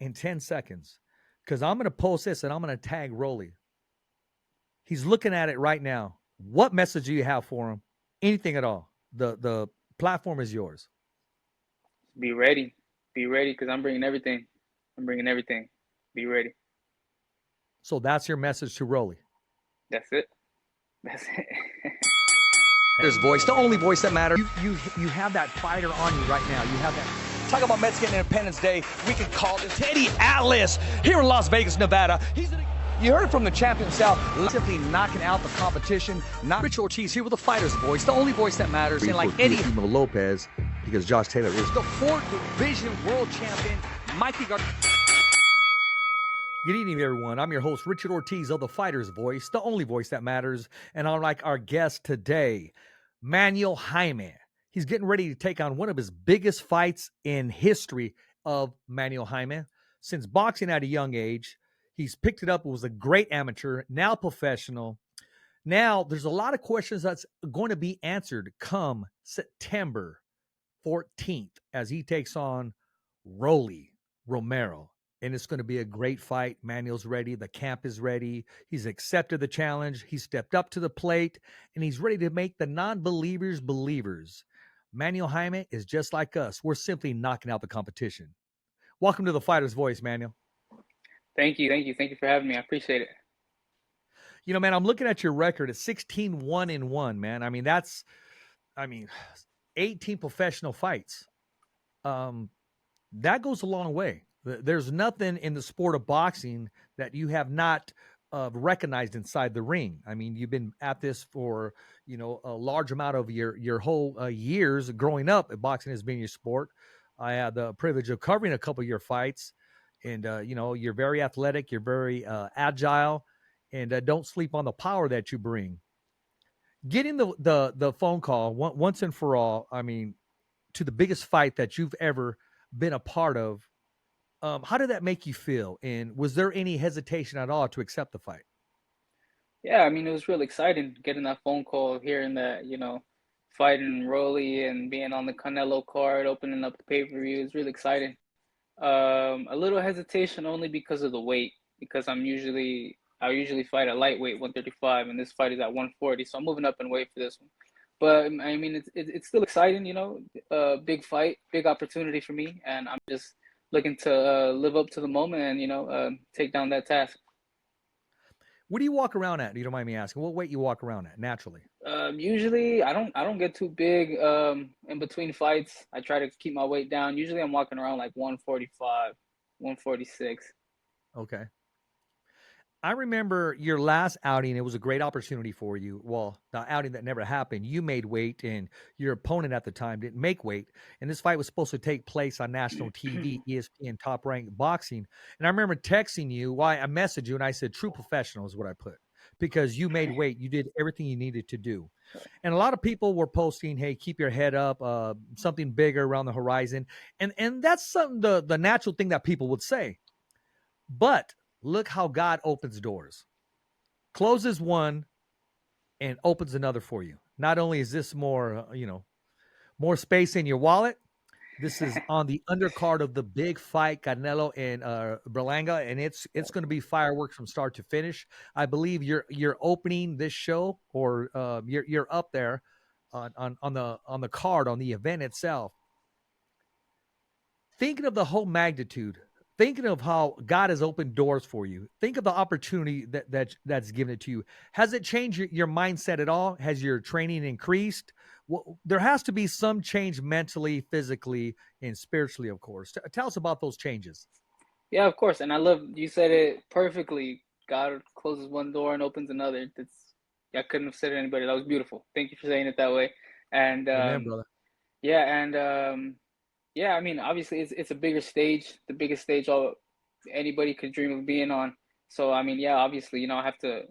in 10 seconds because I'm going to post this and I'm going to tag Rolly. He's looking at it right now. What message do you have for him? Anything at all? The platform is yours. Be ready. Be ready because I'm bringing everything. I'm bringing everything. Be ready. So that's your message to Rolly. That's it. That's it. There's voice, the only voice that matters. You have that fighter on you right now. You have that. Talk about Mexican Independence Day. We can call this Teddy Atlas here in Las Vegas, Nevada. You heard it from the champion himself, simply knocking out the competition. Not Rich Ortiz here with the fighter's voice, the only voice that matters. And like Eddie Lopez, because Josh Taylor is the 4th division world champion, Mikey Garcia. Good evening, everyone. I'm your host, Richard Ortiz of the Fighter's Voice, the only voice that matters. And unlike our guest today, Manuel Jaimes. He's getting ready to take on one of his biggest fights in history of Manuel Jaimes. Since boxing at a young age, he's picked it up. It was a great amateur, now professional. Now, there's a lot of questions that's going to be answered come September 14th as he takes on Rolly Romero. And it's going to be a great fight. Manuel's ready. The camp is ready. He's accepted the challenge. He stepped up to the plate, and he's ready to make the non-believers believers. Manuel Jaimes is just like us. We're simply knocking out the competition. Welcome to the Fighter's Voice, Manuel. Thank you. Thank you. Thank you for having me. I appreciate it. You know, man, I'm looking at your record. It's 16-1-1, man. I mean, 18 professional fights. That goes a long way. There's nothing in the sport of boxing that you have not recognized inside the ring. I mean, you've been at this for, a large amount of your whole years growing up. Boxing has been your sport. I had the privilege of covering a couple of your fights, and you're very athletic. You're very agile, and don't sleep on the power that you bring. Getting the phone call once and for all. I mean, to the biggest fight that you've ever been a part of. How did that make you feel? And was there any hesitation at all to accept the fight? Yeah, I mean, it was really exciting getting that phone call, hearing that, fighting Rolly and being on the Canelo card, opening up the pay-per-view. It was really exciting. A little hesitation only because of the weight, because I usually fight at lightweight 135, and this fight is at 140, so I'm moving up in weight for this one. But I mean, it's still exciting, big fight, big opportunity for me, and I'm just looking to live up to the moment and take down that task. What do you walk around at? You don't mind me asking. What weight you walk around at naturally? Usually I don't get too big in between fights. I try to keep my weight down. Usually I'm walking around like 145, 146. Okay. I remember your last outing. It was a great opportunity for you. Well, the outing that never happened. You made weight, and your opponent at the time didn't make weight. And this fight was supposed to take place on national TV, ESPN, Top Rank Boxing. And I remember texting you. Why I messaged you, and I said, "True professional" is what I put because you made weight. You did everything you needed to do. And a lot of people were posting, "Hey, keep your head up. Something bigger around the horizon." And that's something the natural thing that people would say. But look how God opens doors, closes one and opens another for you. Not only is this more, more space in your wallet, this is on the undercard of the big fight, Canelo and Berlanga, and it's going to be fireworks from start to finish. I believe you're opening this show, or you're up there on the card on the event itself. Thinking of the whole magnitude, thinking of how God has opened doors for you, think of the opportunity that's given it to you. Has it changed your mindset at all? Has your training increased? Well, there has to be some change mentally, physically, and spiritually, of course. Tell us about those changes. Yeah, of course. And I love you said it perfectly. God closes one door and opens another. That's I couldn't have said it anybody. That was beautiful. Thank you for saying it that way. And Amen, brother. yeah, and yeah, I mean, obviously it's a bigger stage, the biggest stage all anybody could dream of being on. So I mean, yeah, obviously, I have to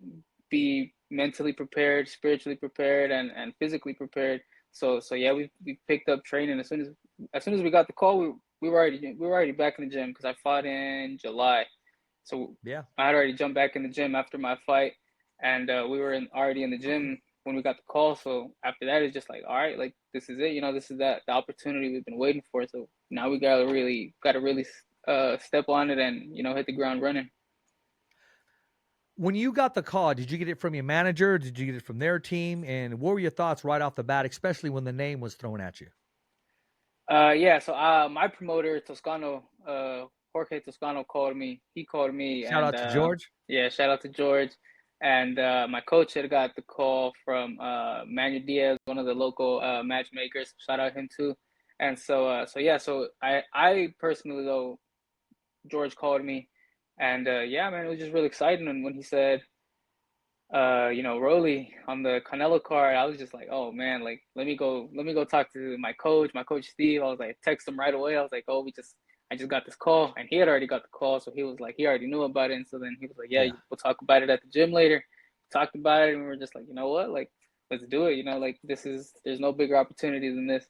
be mentally prepared, spiritually prepared, and physically prepared. So yeah, we picked up training as soon as we got the call, we were already back in the gym because I fought in July. So Yeah. I had already jumped back in the gym after my fight, and we were already in the gym when we got the call. So after that, it's just like, all right, like this is it. This is the opportunity we've been waiting for. So now we gotta really step on it and hit the ground running. When you got the call, did you get it from your manager? Did you get it from their team? And what were your thoughts right off the bat, especially when the name was thrown at you? Yeah, so my promoter Toscano, Jorge Toscano called me. He called me, Shout and out to George. yeah, shout out to George. And my coach had got the call from Manuel Diaz, one of the local matchmakers. Shout out him too. And so yeah, so I personally though, George called me, and yeah, man, it was just really exciting. And when he said, Rolly on the Canelo card, I was just like, oh man, like let me go talk to my coach Steve. I was like, text him right away. I was like, oh, I just got this call, and he had already got the call, so he was like, he already knew about it, and so then he was like, yeah, Yeah. we'll talk about it at the gym later. We talked about it, and we were just like, you know what, like let's do it. Like there's no bigger opportunity than this.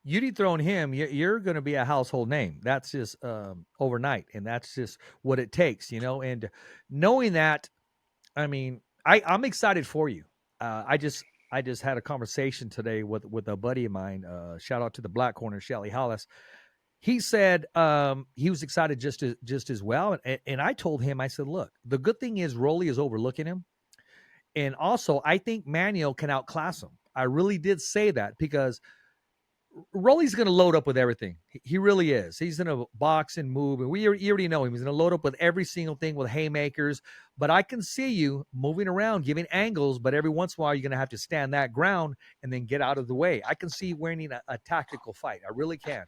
You dethrone him, you're going to be a household name. That's just overnight, and that's just what it takes, And knowing that, I mean, I'm excited for you. I just had a conversation today with a buddy of mine. Shout out to the Black Corner, Shelly Hollis. He said he was excited just as well, and I told him, I said, look, the good thing is Rolly is overlooking him, and also I think Manuel can outclass him. I really did say that because Rolly's going to load up with everything. He really is. He's going to box and move, and you already know him. He's going to load up with every single thing with haymakers. But I can see you moving around, giving angles, but every once in a while, you're going to have to stand that ground and then get out of the way. I can see you winning a tactical fight. I really can.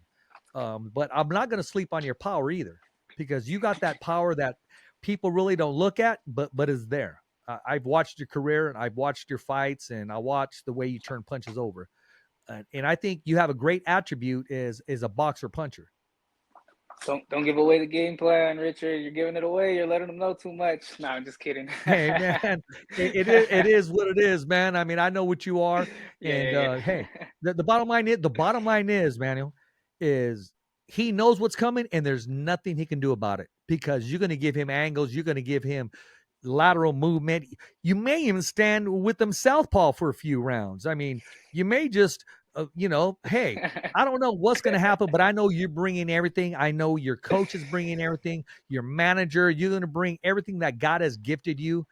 But I'm not going to sleep on your power either, because you got that power that people really don't look at, but is there. I've watched your career, and I've watched your fights, and I watched the way you turn punches over. And I think you have a great attribute is a boxer puncher. Don't give away the game plan, Richard. You're giving it away. You're letting them know too much. No, I'm just kidding. Hey man, it is what it is, man. I mean, I know what you are, Yeah, and yeah. hey, the bottom line is, Manuel, is he knows what's coming, and there's nothing he can do about it, because you're going to give him angles, you're going to give him lateral movement. You may even stand with them southpaw for a few rounds. I mean, you may just, hey, I don't know what's going to happen, but I know you're bringing everything. I know your coach is bringing everything. Your manager, you're going to bring everything that God has gifted you.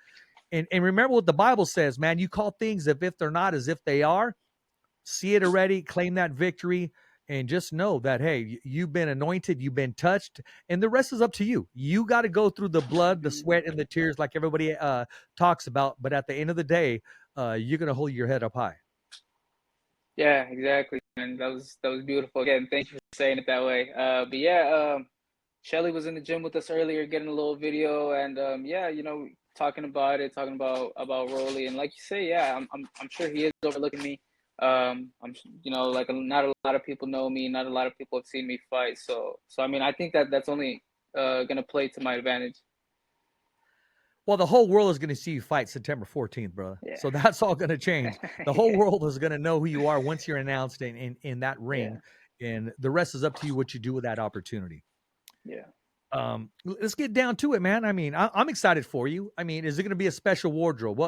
And remember what the Bible says, man. You call things if they're not as if they are. See it already, claim that victory, and just know that, hey, you've been anointed, you've been touched, and the rest is up to you. You got to go through the blood, the sweat, and the tears like everybody talks about. But at the end of the day, you're going to hold your head up high. Yeah, exactly. And that was beautiful. Again, thank you for saying it that way. But yeah, Shelly was in the gym with us earlier, getting a little video, and yeah, talking about it, talking about Rolly, and like you say, yeah, I'm sure he is overlooking me. Like not a lot of people know me, not a lot of people have seen me fight, so I mean, I think that's only gonna play to my advantage. Well, the whole world is going to see you fight September 14th, brother. Yeah, So that's all going to change. The whole yeah, world is going to know who you are once you're announced in that yeah, ring, and the rest is up to you what you do with that opportunity. yeah. Let's get down to it, man. I mean, I'm excited for you. I mean, is it going to be a special wardrobe?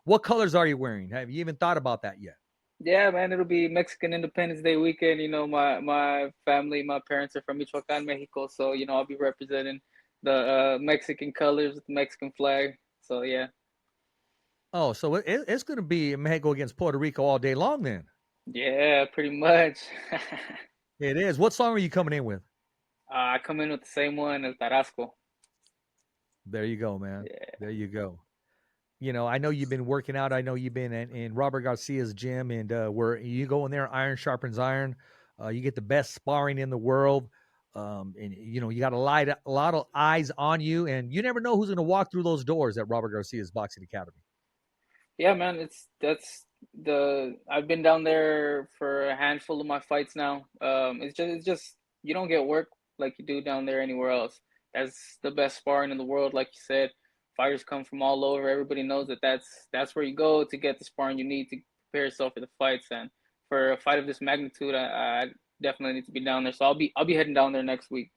What colors are you wearing? Have you even thought about that yet? Yeah, man, it'll be Mexican Independence Day weekend. My family, my parents are from Michoacan, Mexico, so I'll be representing the Mexican colors, the Mexican flag. So yeah, Oh, so it's going to be Mexico against Puerto Rico all day long then. yeah, pretty much. It is. What song are you coming in with? I come in with the same one as Tarasco. There you go, man. Yeah, There you go. I know you've been working out. I know you've been in Robert Garcia's gym, and where you go in there, iron sharpens iron. You get the best sparring in the world, and you got a lot of eyes on you, and you never know who's going to walk through those doors at Robert Garcia's Boxing Academy. yeah, man. That's the I've been down there for a handful of my fights now. It's just you don't get work like you do down there anywhere else. That's the best sparring in the world, like you said. Fighters come from all over. Everybody knows that's where you go to get the sparring you need to prepare yourself for the fights. And for a fight of this magnitude, I definitely need to be down there. So I'll be heading down there next week.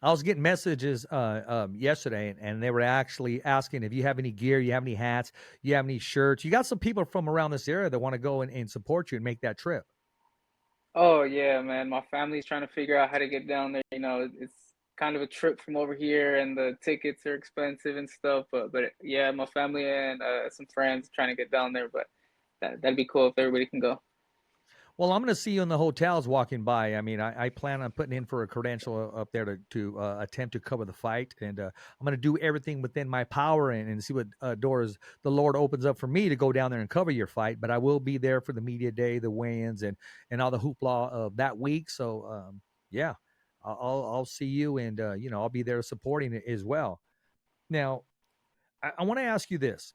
I was getting messages yesterday, and they were actually asking if you have any gear, you have any hats, you have any shirts. You got some people from around this area that want to go and support you and make that trip. Oh yeah, man. My family's trying to figure out how to get down there. You know, it's kind of a trip from over here, and the tickets are expensive and stuff. But yeah, my family and some friends trying to get down there. But that'd be cool if everybody can go. Well, I'm going to see you in the hotels walking by. I mean, I plan on putting in for a credential up there to attempt to cover the fight, and I'm going to do everything within my power and see what doors the Lord opens up for me to go down there and cover your fight. But I will be there for the media day, the weigh-ins, and all the hoopla of that week. So yeah, I'll see you, and I'll be there supporting it as well. Now, I want to ask you this: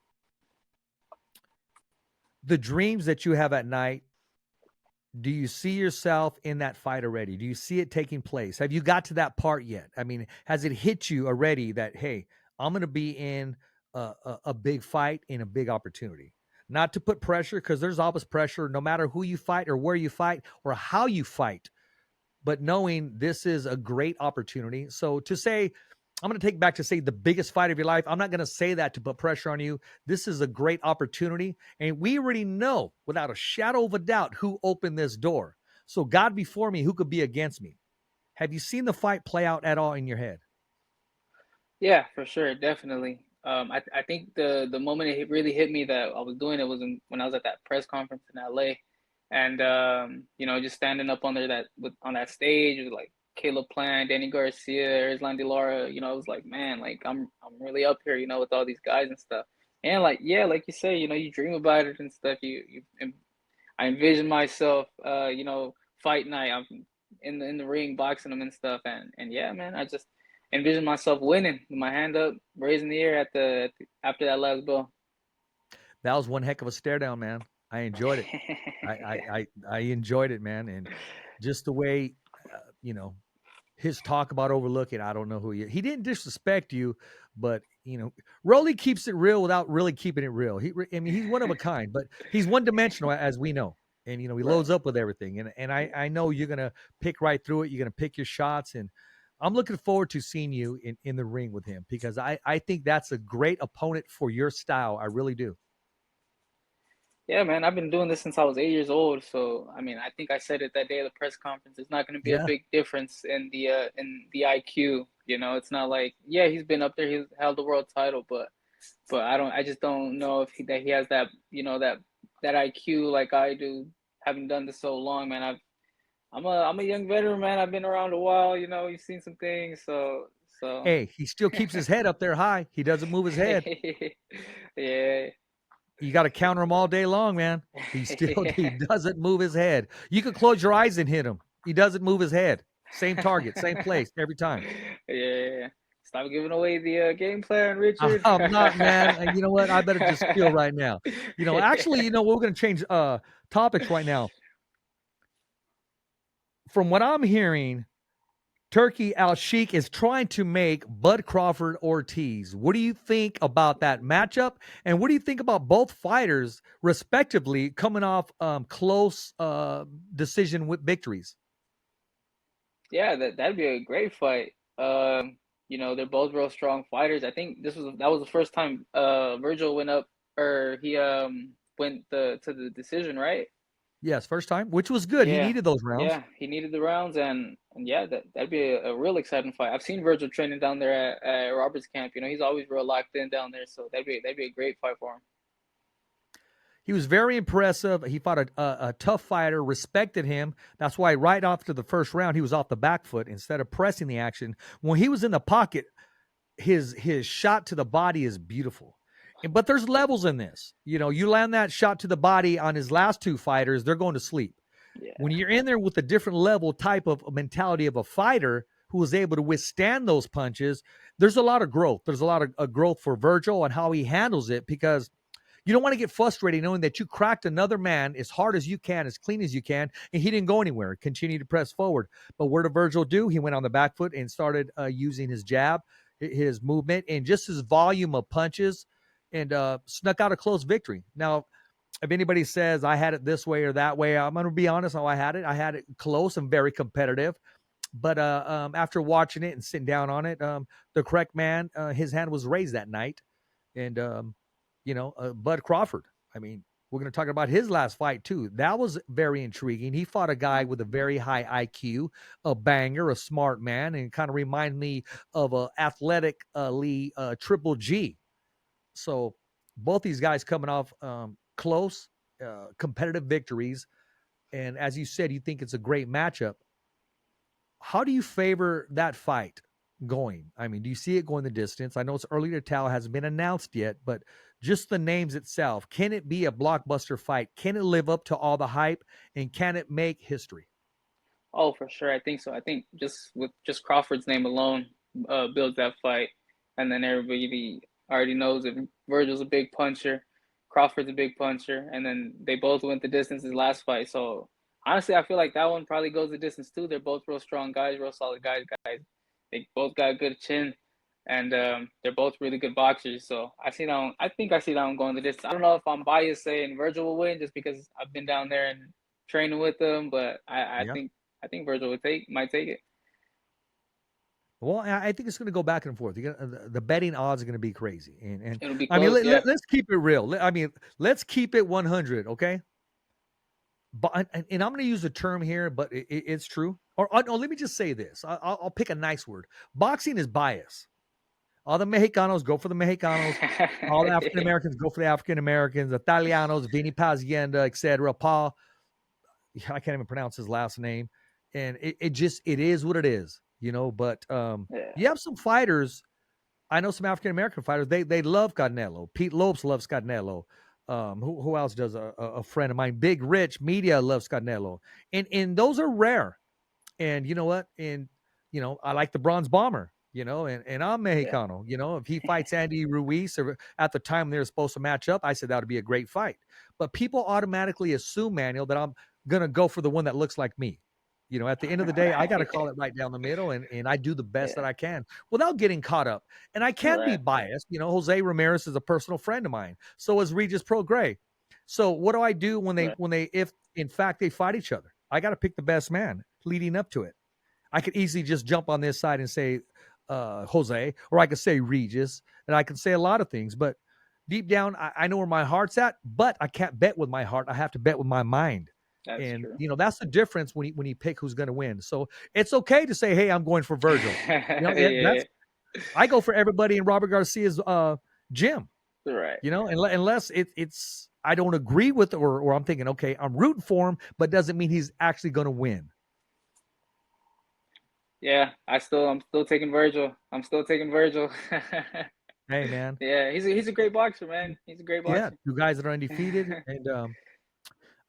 the dreams that you have at night, do you see yourself in that fight already? Do you see it taking place? Have you got to that part yet? I mean, has it hit you already that, hey, I'm going to be in a big fight in a big opportunity? Not to put pressure, because there's always pressure no matter who you fight or where you fight or how you fight, but knowing this is a great opportunity. So to say, I'm going to take back to say the biggest fight of your life. I'm not going to say that to put pressure on you. This is a great opportunity. And we already know without a shadow of a doubt who opened this door. So God before me, who could be against me? Have you seen the fight play out at all in your head? Yeah, for sure, definitely. I think the moment really hit me that I was doing it was when I was at that press conference in LA, and you know, just standing up on there on that stage with like Caleb Plant, Danny Garcia, Islan De Lara. You know, I was like, man, like I'm really up here, you know, with all these guys and stuff. And like, yeah, like you say, you know, you dream about it and stuff. I envision myself, you know, fight night. I'm in the ring boxing them and stuff, and yeah, man, I just envision myself winning with my hand up, raising the air after that last bell. That was one heck of a stare down, man. I enjoyed it. I enjoyed it, man. And just the way, you know, his talk about overlooking, I don't know who he didn't disrespect you, but Rolly keeps it real without really keeping it real. I mean, he's one of a kind, but he's one dimensional as we know. And he Right. loads up with everything. And I know you're gonna pick right through it. You're gonna pick your shots, and I'm looking forward to seeing you in the ring with him, because I think that's a great opponent for your style. I really do. Yeah, man, I've been doing this since I was 8 years old. So, I mean, I think I said it that day at the press conference. It's not going to be a Yeah. big difference in the IQ. You know, it's not like, yeah, he's been up there, he's held the world title, but I just don't know if that he has that, you know, that IQ like I do, having done this so long, man. I'm a young veteran, man. I've been around a while. You know, you've seen some things, so Hey, he still keeps his head up there high. He doesn't move his head. yeah. You got to counter him all day long, man. He doesn't move his head. You could close your eyes and hit him. He doesn't move his head. Same target, same place every time. Yeah. Stop giving away the game plan, Richard. I'm not, man. And you know what? I better just spill right now. Actually, we're going to change topics right now. From what I'm hearing, Turkey Al Sheik is trying to make Bud Crawford Ortiz. What do you think about that matchup? And what do you think about both fighters, respectively, coming off close decision with victories? Yeah, that'd be a great fight. You know, they're both real strong fighters. I think that was the first time Virgil went up, or he went to the decision, right? Yes, first time, which was good. He Yeah, needed those rounds. yeah, he needed the rounds, and yeah, that'd be a real exciting fight. I've seen Virgil training down there at Robert's camp. You know, he's always real locked in down there, so that'd be a great fight for him. He was very impressive. He fought a tough fighter, respected him. That's why right after the first round, he was off the back foot instead of pressing the action. When he was in the pocket, his shot to the body is beautiful. But there's levels in this. You land that shot to the body on his last two fighters, they're going to sleep. When Yeah, you're in there with a different level type of mentality of a fighter who was able to withstand those punches, there's a lot of growth. There's a lot of growth for Virgil and how he handles it, because you don't want to get frustrated knowing that you cracked another man as hard as you can, as clean as you can, and he didn't go anywhere. Continue to press forward. But what did Virgil do? He went on the back foot and started using his jab, his movement, and just his volume of punches, and snuck out a close victory. Now, if anybody says I had it this way or that way, I'm going to be honest how I had it. I had it close and very competitive. But after watching it and sitting down on it, the correct man, his hand was raised that night. And Bud Crawford. I mean, We're going to talk about his last fight too. That was very intriguing. He fought a guy with a very high IQ, a banger, a smart man, and kind of remind me of a athletic Lee Triple G. So both these guys coming off close, competitive victories, and as you said, you think it's a great matchup. How do you favor that fight going? I mean, do you see it going the distance? I know it's early to tell, hasn't been announced yet, but just the names itself, can it be a blockbuster fight? Can it live up to all the hype, and can it make history? Oh, for sure. I think so. I think just with just Crawford's name alone builds that fight, and then everybody already knows if Virgil's a big puncher, Crawford's a big puncher, and then they both went the distance his last fight. So honestly, I feel like that one probably goes the distance too. They're both real strong guys, real solid guys. They both got a good chin, and they're both really good boxers. So I see that one. I think I see that one going the distance. I don't know if I'm biased saying Virgil will win just because I've been down there and training with them, but Yeah. I think Virgil might take it. Well, I think it's going to go back and forth. The betting odds are going to be crazy, and It'll be I mean, close, yeah. let's keep it real. I mean, let's keep it 100, okay? But and I'm going to use a term here, but it's true. Or no, let me just say this. I'll pick a nice word. Boxing is bias. All the Mexicanos go for the Mexicanos. All the African Americans go for the African Americans. The Italianos, Vini Pazienda, etc. Paul, I can't even pronounce his last name, and it is what it is, you know. But Yeah, you have some fighters. I know some African American fighters. They love Canelo. Pete Lopes loves Canelo. Who else does? A friend of mine, Big Rich Media, loves Canelo, and those are rare. And you know what? And you know, I like the Bronze Bomber. You know, and I'm yeah. Mexicano. You know, if he fights Andy Ruiz or at the time they're supposed to match up, I said that would be a great fight. But people automatically assume, Manuel, that I'm gonna go for the one that looks like me. You know, at the end of the day, I got to Right. call it right down the middle, and I do the best that Yeah. I can without getting caught up. And I can be Right. biased. You know, Jose Ramirez is a personal friend of mine. So is Regis Pro Gray. So what do I do Right. when they if in fact they fight each other? I got to pick the best man leading up to it. I could easily just jump on this side and say Jose, or I could say Regis, and I could say a lot of things. But deep down, I know where my heart's at, but I can't bet with my heart. I have to bet with my mind. That's And true. you know that's the difference when you pick who's going to win. So it's okay to say, "Hey, I'm going for Virgil." You know, Yeah. that's I go for everybody in Robert Garcia's gym. Right. You know, unless it's I don't agree with, or I'm thinking, okay, I'm rooting for him, but doesn't mean he's actually going to win. Yeah. I'm still taking Virgil. I'm still taking Virgil. Hey, man, Yeah. He's a great boxer, man. He's a great yeah, boxer. two guys that are undefeated, and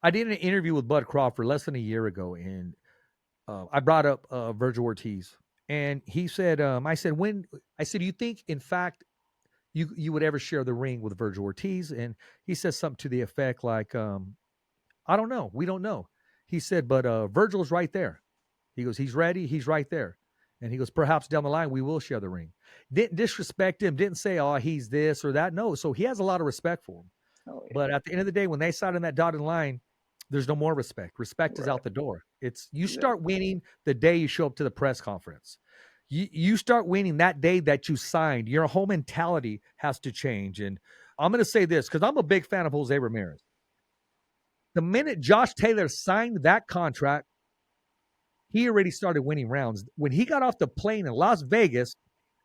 I did an interview with Bud Crawford less than a year ago, and I brought up Virgil Ortiz, and he said, I said, do you think, in fact, you would ever share the ring with Virgil Ortiz? And he says something to the effect like, I don't know, we don't know. He said, but Virgil's right there. He goes, he's ready, he's right there. And he goes, perhaps down the line we will share the ring. Didn't disrespect him, didn't say, oh, he's this or that. No, so he has a lot of respect for him. Oh yeah. But at the end of the day, when they sign on that dotted line, there's no more respect. Respect is Right. out the door. It's you Yeah. start winning the day you show up to the press conference. You start winning that day that you signed. Your whole mentality has to change. And I'm going to say this because I'm a big fan of Jose Ramirez. The minute Josh Taylor signed that contract, he already started winning rounds. When he got off the plane in Las Vegas,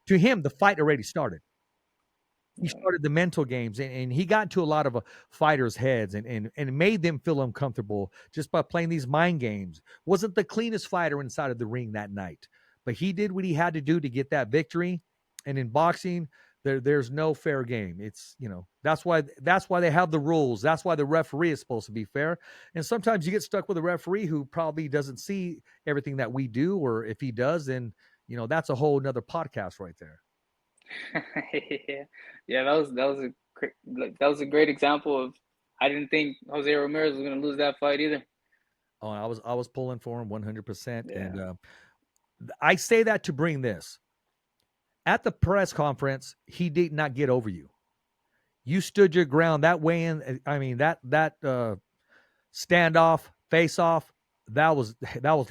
to him, the fight already started. He Right. started the mental games, and he got into a lot of fighters' heads, and made them feel uncomfortable just by playing these mind games. Wasn't the cleanest fighter inside of the ring that night, but he did what he had to do to get that victory. And in boxing, there's no fair game. It's, you know, that's why they have the rules. That's why the referee is supposed to be fair. And sometimes you get stuck with a referee who probably doesn't see everything that we do, or if he does, then you know that's a whole nother podcast right there. Yeah. Yeah, that was a great example of I didn't think Jose Ramirez was gonna lose that fight either. Oh, I was pulling for him 100%, Yeah. and I say that to bring this at the press conference. He did not get over you. You stood your ground that way in. I mean that standoff, face off, that was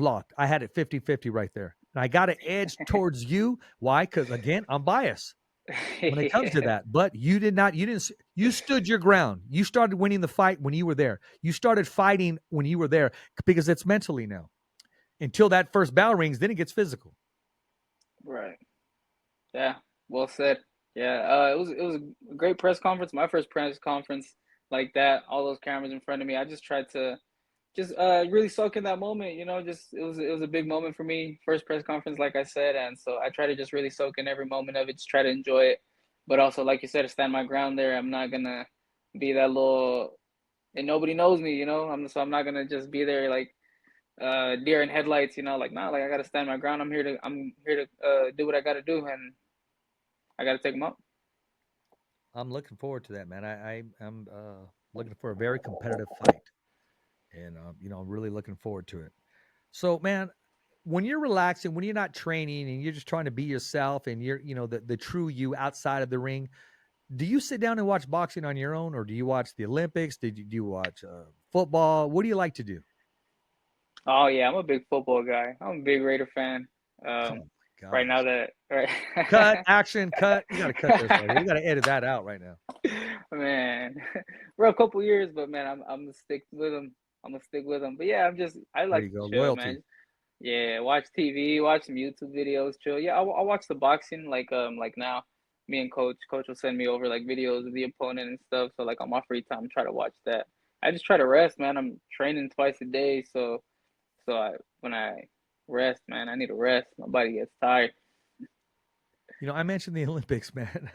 locked. I had it 50-50 right there, and I got an edge towards you. Why? Because again, I'm biased. when it comes to Yeah. that. But you did not, you stood your ground. You started winning the fight when you were there. You started fighting when you were there because it's mentally now. Until that first bell rings, then it gets physical. Right. Yeah. Well said. Yeah. It was a great press conference. My first press conference like that. All those cameras in front of me. I just tried to just really soak in that moment. Just it was a big moment for me. First press conference, like I said, and so I try to just really soak in every moment of it. Just try to enjoy it, but also, like you said, to stand my ground there. I'm not gonna be that little and nobody knows me. I'm not gonna just be there like deer in headlights. Like nah, like I gotta stand my ground. I'm here to do what I gotta do, and I gotta take them out. I'm looking forward to that, man. I'm looking for a very competitive fight, and I'm really looking forward to it. So, man, when you're relaxing, when you're not training, and you're just trying to be yourself, and you're the true you outside of the ring, do you sit down and watch boxing on your own, or do you watch the Olympics? Do you watch football? What do you like to do? Oh yeah, I'm a big football guy. I'm a big Raider fan. Oh Um, my right now gosh! that right. Cut action, cut. You got to cut this right here. You got to edit that out right now. Man, for a couple years, but man, I'm gonna stick with them. I'm gonna stick with them. But yeah, I There like you to go, chill, loyalty. man. Yeah, watch TV, watch some YouTube videos, chill. Yeah, I watch the boxing like now. Me and coach will send me over like videos of the opponent and stuff. So like on my free time, try to watch that. I just try to rest, man. I'm training twice a day, so when I rest, man, I need to rest. My body gets tired. I mentioned the Olympics, man.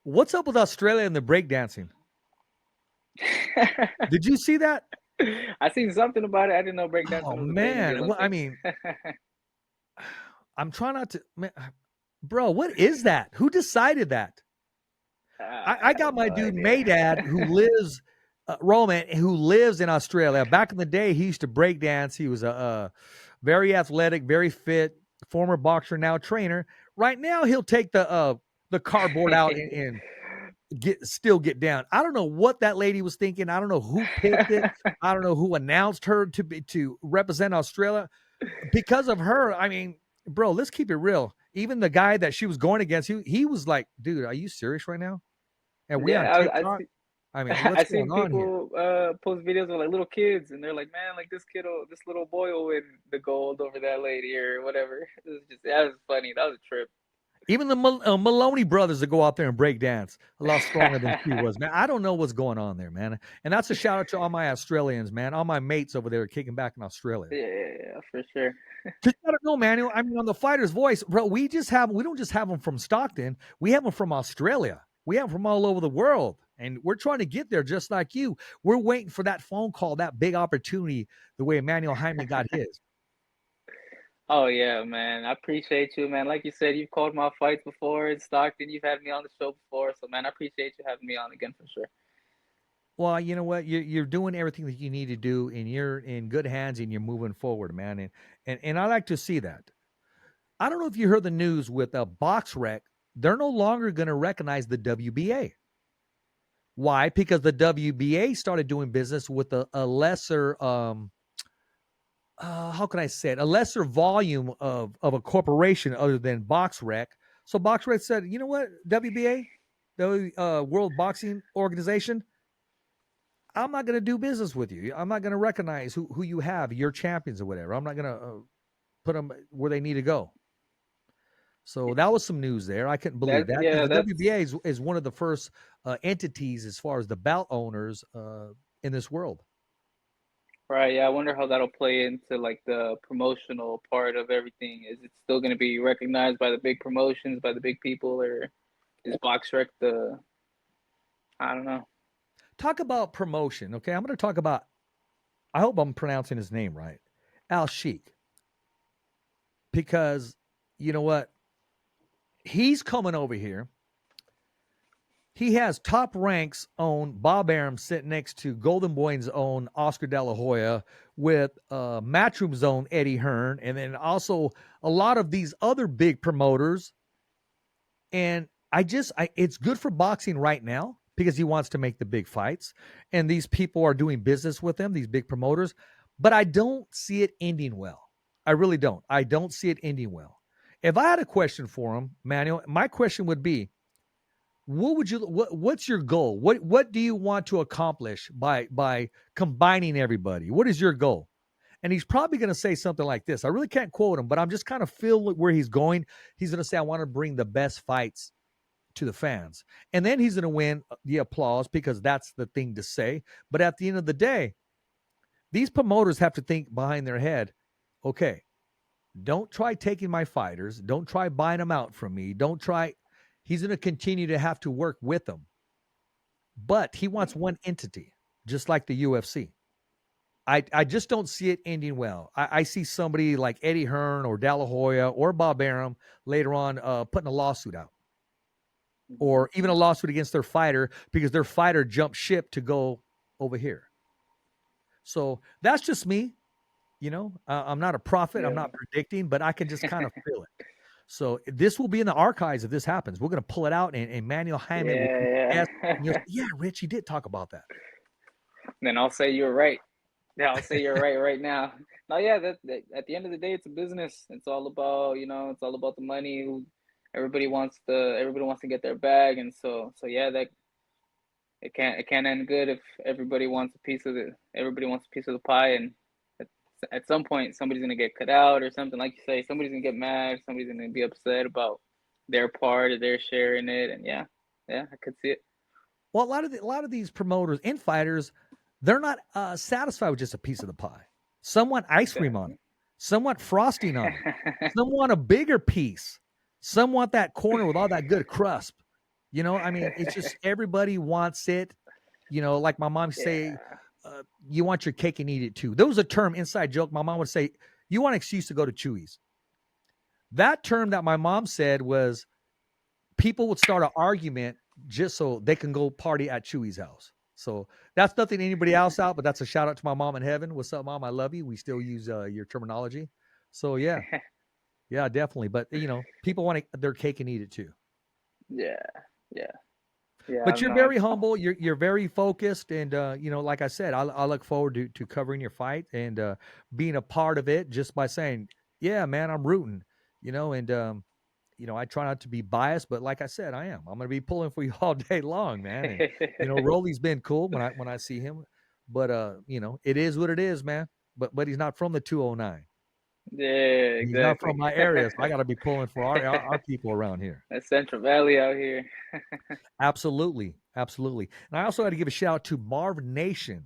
What's up with Australia and the breakdancing? Did you see that? I seen something about it. I didn't know Oh breakdancing was a thing in the man, well, I Olympics. mean, I'm trying not to, man, bro. What is that? Who decided that? I I got have my no dude idea. Maydad who lives Roman who lives in Australia. Back in the day, he used to break dance. He was a very athletic, very fit, former boxer, now trainer. Right now, he'll take the cardboard out and get down. I don't know what that lady was thinking. I don't know who picked it. I don't know who announced her to represent Australia. Because of her, I mean, bro, let's keep it real. Even the guy that she was going against, he was like, dude, are you serious right now? And we on Yeah, I TikTok? see. I mean, what's I going seen on here? people post videos of like little kids, and they're like, "Man, like this little boy will win the gold over that lady or whatever." It was just that was funny. That was a trip. Even the Maloney brothers that go out there and break dance a lot stronger than she was, man. I don't know what's going on there, man. And that's a shout out to all my Australians, man. All my mates over there kicking back in Australia. Yeah, for sure. Because you gotta know, man. I mean, on the Fighter's Voice, bro, we don't just have them from Stockton. We have them from Australia. We have them from all over the world. And we're trying to get there just like you. We're waiting for that phone call, that big opportunity, the way Manuel Jaime got his. Oh yeah, man. I appreciate you, man. Like you said, you've called my fights before in Stockton. You've had me on the show before, so man, I appreciate you having me on again for sure. Well, you know what? You're doing everything that you need to do, and you're in good hands, and you're moving forward, man. And I like to see that. I don't know if you heard the news with a box rec. They're no longer going to recognize the WBA. Why? Because the WBA started doing business with a lesser, how can I say it? A lesser volume of a corporation other than Box Rec. So Box Rec said, you know what, WBA, the World Boxing Organization, I'm not going to do business with you. I'm not going to recognize who you have, your champions or whatever. I'm not going to put them where they need to go. So that was some news there. I couldn't believe That that because yeah, the that's WBA is one of the first entities as far as the bout owners in this world. right. Yeah, I wonder how that'll play into like the promotional part of everything. Is it still going to be recognized by the big promotions, by the big people, or is BoxRec the? I don't know. Talk about promotion. Okay, I'm going to talk about. I hope I'm pronouncing his name right, Al Sheik, because you know what? He's coming over here. He has top ranks own Bob Arum sitting next to Golden Boy's own Oscar De La Hoya with Matchroom's own Eddie Hearn, and then also a lot of these other big promoters. And it's good for boxing right now because he wants to make the big fights, and these people are doing business with him, these big promoters. But I don't see it ending well. I really don't. I don't see it ending well. If I had a question for him, Manuel, my question would be, what's your goal? What do you want to accomplish by combining everybody? What is your goal? And he's probably going to say something like this. I really can't quote him, but I'm just kind of feel where he's going. He's going to say, I want to bring the best fights to the fans. And then he's going to win the applause because that's the thing to say. But at the end of the day, these promoters have to think behind their head, okay, don't try taking my fighters. Don't try buying them out from me. Don't try. He's going to continue to have to work with them. But he wants one entity, just like the UFC. I just don't see it ending well. I see somebody like Eddie Hearn or De La Hoya or Bob Arum later on putting a lawsuit out, or even a lawsuit against their fighter because their fighter jumped ship to go over here. So that's just me. I'm not a prophet. Yeah. I'm not predicting, but I can just kind of feel it. So this will be in the archives if this happens. We're going to pull it out, and Manuel Jaimes will be Yeah, yes. yeah. Yeah, Rich, he did talk about that. Then I'll say you're right. Yeah, I'll say you're right now. No, yeah, that at the end of the day, it's a business. It's all about, it's all about the money. Everybody wants to get their bag, and so yeah, that it can't end good if everybody wants a piece of the pie, and at some point somebody's gonna get cut out or something, like you say. Somebody's gonna get mad. Somebody's gonna be upset about their part or their share in it, and yeah, I could see it. Well, a lot of these promoters and fighters, they're not satisfied with just a piece of the pie. Some want ice cream on it. Some want frosting on it. Some want a bigger piece. Some want that corner with all that good crust. I mean, it's just everybody wants it. Like my mom say, Yeah. you want your cake and eat it too. There was a term, inside joke. My mom would say, you want an excuse to go to Chewy's. That term that my mom said was people would start an argument just so they can go party at Chewy's house. So that's nothing anybody else out, but that's a shout out to my mom in heaven. What's up, Mom? I love you. We still use your terminology. So yeah, definitely. But people want their cake and eat it too. Yeah, yeah, yeah. I But don't you're know. very humble. You're very focused, and like I said, I look forward to covering your fight and being a part of it just by saying, yeah, man, I'm rooting. And I try not to be biased, but like I said, I am. I'm going to be pulling for you all day long, man. And Rolly's been cool when I see him, but it is what it is, man. But he's not from the 209. Yeah, He's not exactly. from my area, so I got to be pulling for our people around here. That's Central Valley out here. Absolutely, absolutely. And I also had to give a shout out to Marv Nation.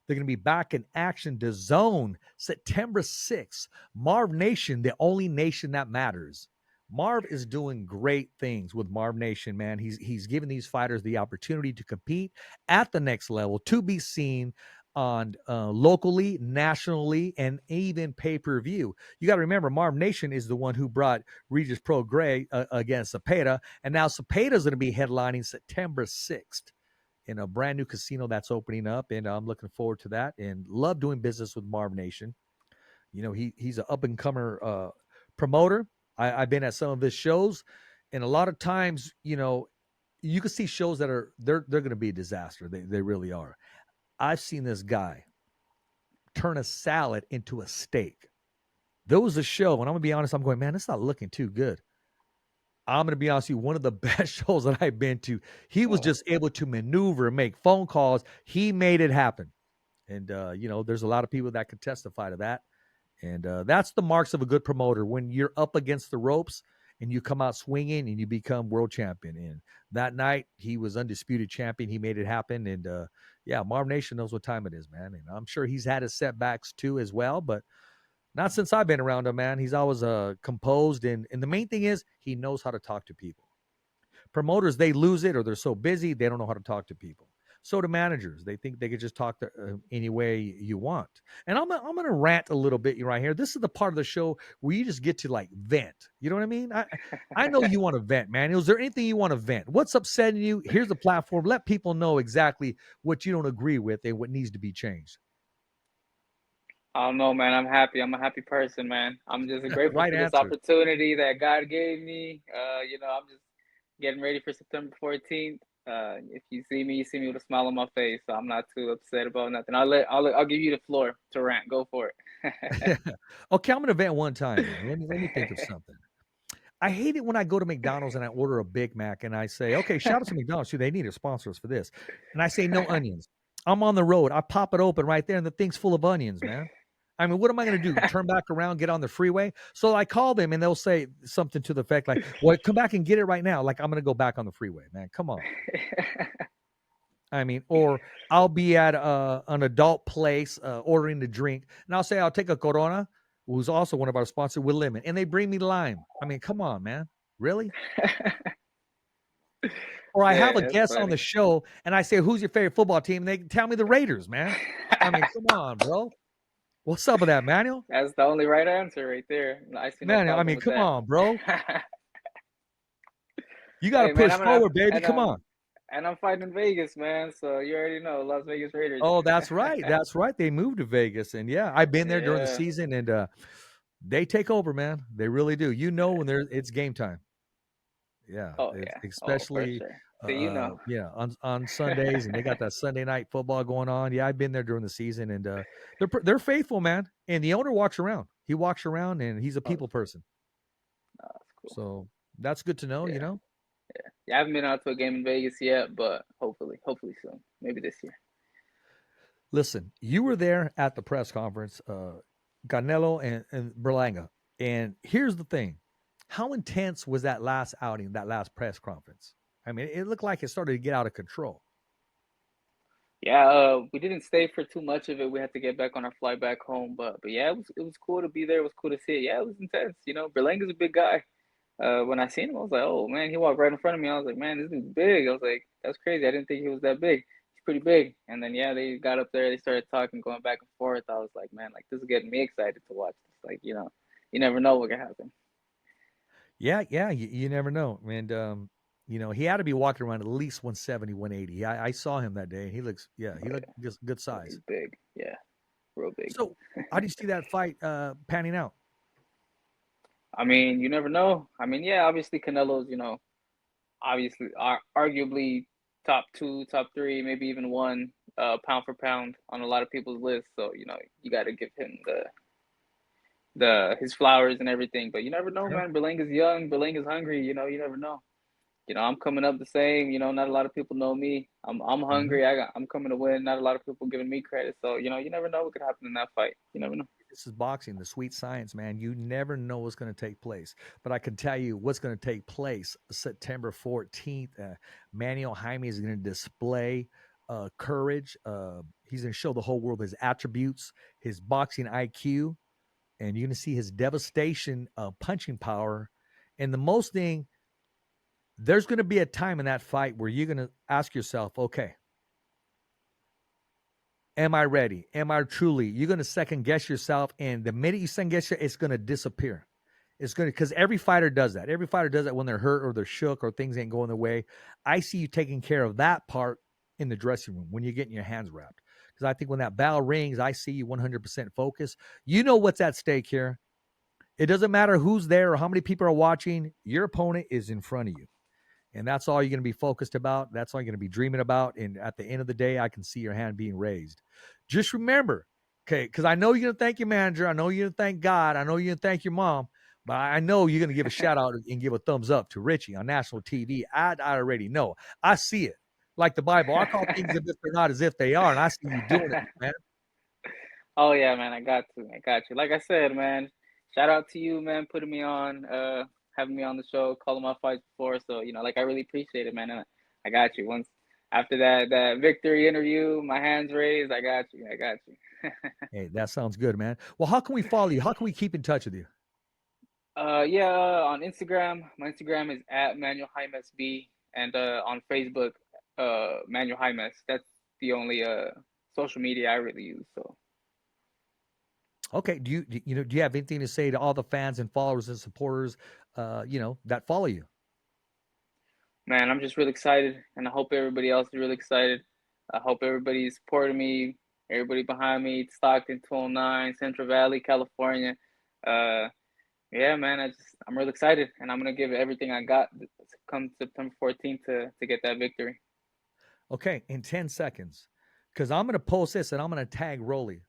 They're going to be back in action. The Zone, September 6th. Marv Nation, the only nation that matters. Marv is doing great things with Marv Nation, man. He's giving these fighters the opportunity to compete at the next level, to be seen on locally, nationally, and even pay-per-view. You got to remember, Marv Nation is the one who brought Regis Pro Gray against Cepeda, and now Cepeda is going to be headlining September 6th in a brand new casino that's opening up, and I'm looking forward to that and love doing business with Marv Nation. He's an up-and-comer promoter. I've been at some of his shows, and a lot of times, you can see shows that they're going to be a disaster. They really are. I've seen this guy turn a salad into a steak. There was a show, and I'm going to be honest, I'm going, man, it's not looking too good. I'm going to be honest with you, one of the best shows that I've been to. He was just able to maneuver, make phone calls. He made it happen. And, there's a lot of people that could testify to that. And that's the marks of a good promoter, when you're up against the ropes and you come out swinging and you become world champion. And that night, he was undisputed champion. He made it happen. And, Marv Nation knows what time it is, man. And I'm sure he's had his setbacks too as well, but not since I've been around him, man. He's always composed. And the main thing is he knows how to talk to people. Promoters, they lose it, or they're so busy, they don't know how to talk to people. So do managers. They think they could just talk to any way you want. And I'm going to rant a little bit right here. This is the part of the show where you just get to like vent. You know what I mean? I know you want to vent, man. Is there anything you want to vent? What's upsetting you? Here's the platform. Let people know exactly what you don't agree with and what needs to be changed. I don't know, man. I'm happy. I'm a happy person, man. I'm just grateful Right for this answer. opportunity that God gave me. I'm just getting ready for September 14th. If you see me with a smile on my face. So I'm not too upset about nothing. I'll give you the floor to rant. Go for it. Okay, I'm going to vent one time, man. Let me think of something. I hate it when I go to McDonald's and I order a Big Mac and I say, okay, shout out to McDonald's. They need to sponsor us for this. And I say, no onions. I'm on the road. I pop it open right there and the thing's full of onions, man. I mean, what am I going to do? Turn back around, get on the freeway? So I call them and they'll say something to the effect like, well, come back and get it right now. Like, I'm going to go back on the freeway, man. Come on. I mean, or I'll be at an adult place ordering the drink, and I'll say I'll take a Corona, who's also one of our sponsors, with lemon, and they bring me lime. I mean, come on, man, really? Or I have Yeah, a that's guest on the funny. show, and I say, "Who's your favorite football team?" And they tell me the Raiders, man. I mean, come on, bro. What's up with that, Manuel? That's the only right answer right there. I see no Manuel, I problem mean, with come that. on, bro. You got to Hey man, push I'm gonna forward, baby. and Come on. I'm fighting in Vegas, man. So you already know Las Vegas Raiders. Oh, that's right. That's right. They moved to Vegas, and yeah, I've been there during the Yeah. season, and they take over, man. They really do. You know when it's game time. Yeah, Oh it's yeah. Oh, for especially sure. So you know. yeah, on Sundays, and they got that Sunday night football going on. Yeah, I've been there during the season, and they're faithful, man. And the owner walks around. He walks around, and he's a Oh, people person. that's cool. So that's good to know. You Yeah. know, Yeah, I haven't been out to a game in Vegas yet, but hopefully soon. Maybe this year. listen, you were there at the press conference, Canelo and Berlanga, and here's the thing: how intense was that last outing, that last press conference? I mean, it looked like it started to get out of control. Yeah, we didn't stay for too much of it. We had to get back on our flight back home, but yeah, it was cool to be there. It was cool to see it. Yeah, it was intense. You know, Berlanga's a big guy. When I seen him, I was like, oh man, he walked right in front of me. I was like, man, this dude's big. I was like, that's crazy. I didn't think he was that big. He's pretty big. And then yeah, they got up there, they started talking, going back and forth. I was like, man, like this is getting me excited to watch this. Like, you never know what can happen. Yeah, yeah, you never know. And he had to be walking around at least 170, 180. I saw him that day. He looks, yeah, he Oh looked yeah, just good oh, size. he's big. Yeah, real big. So, how do you see that fight panning out? I mean, you never know. I mean, yeah, obviously Canelo's, obviously arguably top two, top three, maybe even one, pound for pound on a lot of people's lists. So you got to give him the his flowers and everything. But you never know, Sure. man. Berlanga's young, Berlanga's hungry. You never know. I'm coming up the same. Not a lot of people know me. I'm hmm hungry. I'm coming to win. Not a lot of people giving me credit. So you never know what could happen in that fight. You never know. This is boxing, the sweet science, man. You never know what's going to take place. But I can tell you what's going to take place September 14th. Manuel Jaimes is going to display courage. He's going to show the whole world his attributes, his boxing IQ, and you're going to see his devastation punching power. And the most thing, there's going to be a time in that fight where you're going to ask yourself, okay, am I ready? Am I truly? You're going to second guess yourself. And the minute you second guess, it's going to disappear. It's going to, because every fighter does that. Every fighter does that when they're hurt or they're shook or things ain't going their way. I see you taking care of that part in the dressing room when you're getting your hands wrapped. Because I think when that bell rings, I see you 100% focused. You know what's at stake here. It doesn't matter who's there or how many people are watching. Your opponent is in front of you. And that's all you're going to be focused about. That's all you're going to be dreaming about. And at the end of the day, I can see your hand being raised. Just remember, okay, because I know you're going to thank your manager. I know you're going to thank God. I know you're going to thank your mom. But I know you're going to give a shout out and give a thumbs up to Richie on national TV. I already know. I see it. Like the Bible, I call things as if they're not as if they are. And I see you doing it, man. Oh yeah, man, I got to. I got you. Like I said, man, shout out to you, man, putting me on, having me on the show, calling my fights before. So, like I really appreciate it, man. And I got you. Once after that victory interview, my hands raised, I got you. I got you. Hey, that sounds good, man. Well, how can we follow you? How can we keep in touch with you? Yeah, on Instagram, my Instagram is at Manuel Jaimes B, and on Facebook, Manuel Jaimes. That's the only social media I really use. So. Okay. Do you have anything to say to all the fans and followers and supporters, that follow you? Man, I'm just really excited, and I hope everybody else is really excited. I hope everybody's supporting me, everybody behind me, Stockton 209, Central Valley, California. Uh, yeah, man, I'm really excited, and I'm gonna give it everything I got to come September 14th to get that victory. Okay, in 10 seconds, because I'm going to post this and I'm going to tag Rolly.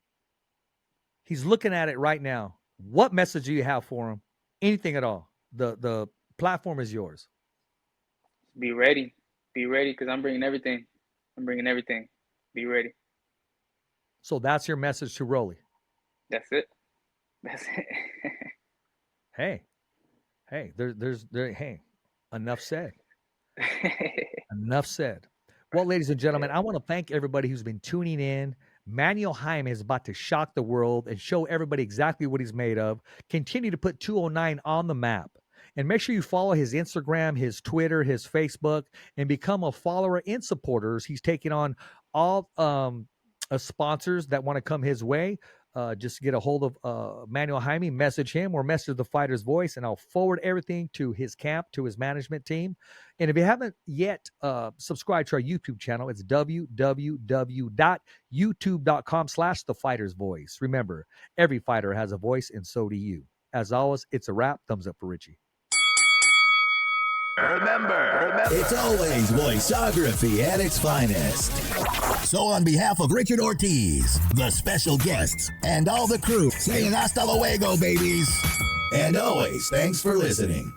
He's looking at it right now. What message do you have for him? Anything at all? The Platform is yours. Be ready. Be ready, because I'm bringing everything. I'm bringing everything. Be ready. So that's your message to Rolly. That's it. That's it. Hey, hey, enough said. Enough said. Well, ladies and gentlemen, I want to thank everybody who's been tuning in. Manuel Jaimes is about to shock the world and show everybody exactly what he's made of. Continue to put 209 on the map. And make sure you follow his Instagram, his Twitter, his Facebook, and become a follower and supporters. He's taking on all sponsors that want to come his way. Just get a hold of Manuel Jaime, message him or message the Fighter's Voice, and I'll forward everything to his camp, to his management team. And if you haven't yet subscribed to our YouTube channel, it's www.youtube.com/The Fighter's Voice. Remember, every fighter has a voice, and so do you. As always, it's a wrap. Thumbs up for Richie. Remember, it's always voiceography at its finest. So on behalf of Richard Ortiz, the special guests, and all the crew, saying hasta luego, babies. And always, thanks for listening.